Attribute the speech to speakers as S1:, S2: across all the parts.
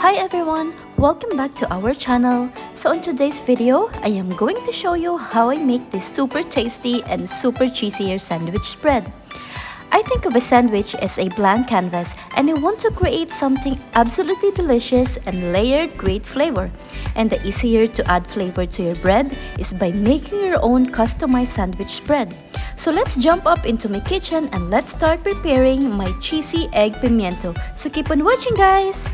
S1: Hi everyone! Welcome back to our channel. So on today's video, I am going to show you how I make this super tasty and super cheesier sandwich spread. I think of a sandwich as a blank canvas and I want to create something absolutely delicious and layered great flavor. And the easier to add flavor to your bread is by making your own customized sandwich spread. So let's jump up into my kitchen and let's start preparing my cheesy egg pimiento. So keep on watching, guys!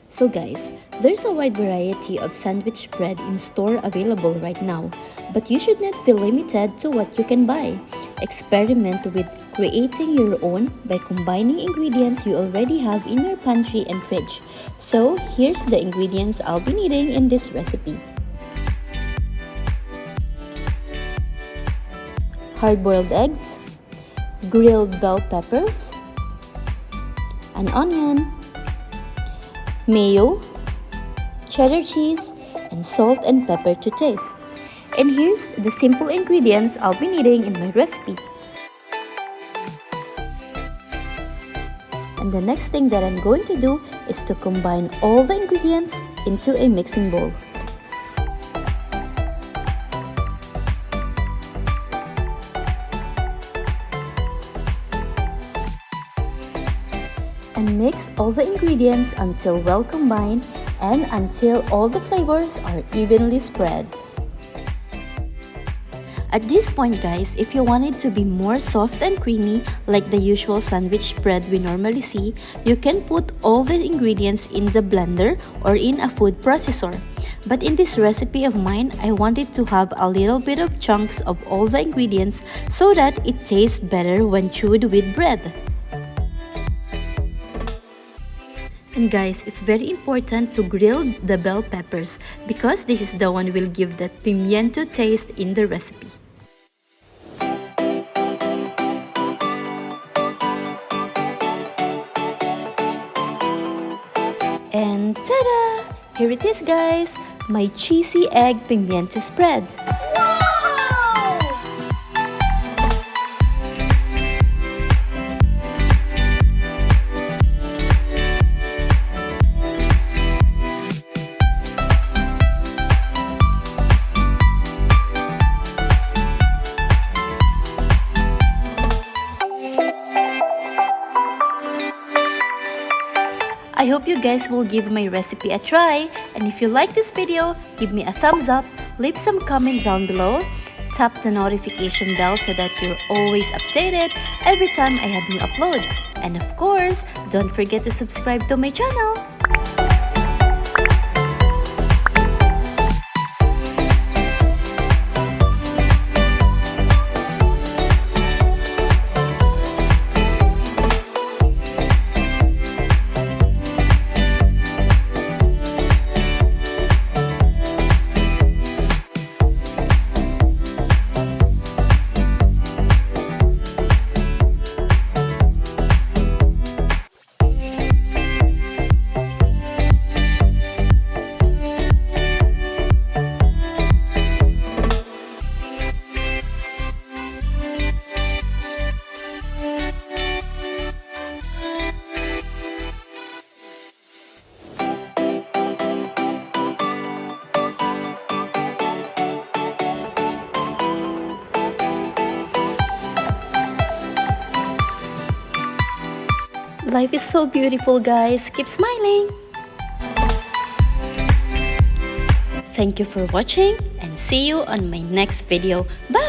S1: So guys, there's a wide variety of sandwich bread in store available right now, but you should not feel limited to what you can buy. Experiment with creating your own by combining ingredients you already have in your pantry and fridge. So here's the ingredients I'll be needing in this recipe. Hard-boiled eggs, grilled bell peppers, an onion, mayo, cheddar cheese, and salt and pepper to taste. And here's the simple ingredients I'll be needing in my recipe. And the next thing that I'm going to do is to combine all the ingredients into a mixing bowl. And mix all the ingredients until well combined and until all the flavors are evenly spread. At this point, guys, if you want it to be more soft and creamy like the usual sandwich bread we normally see, you can put all the ingredients in the blender or in a food processor. But in this recipe of mine, I want it to have a little bit of chunks of all the ingredients so that it tastes better when chewed with bread. And guys, it's very important to grill the bell peppers because this is the one will give that pimiento taste in the recipe. And ta-da! Here it is, guys! My cheesy egg pimiento spread. I hope you guys will give my recipe a try, and if you like this video, give me a thumbs up, leave some comments down below, tap the notification bell so that you're always updated every time I have new upload. And of course, don't forget to subscribe to my channel. Life is so beautiful, guys. Keep smiling. Thank you for watching and see you on my next video. Bye!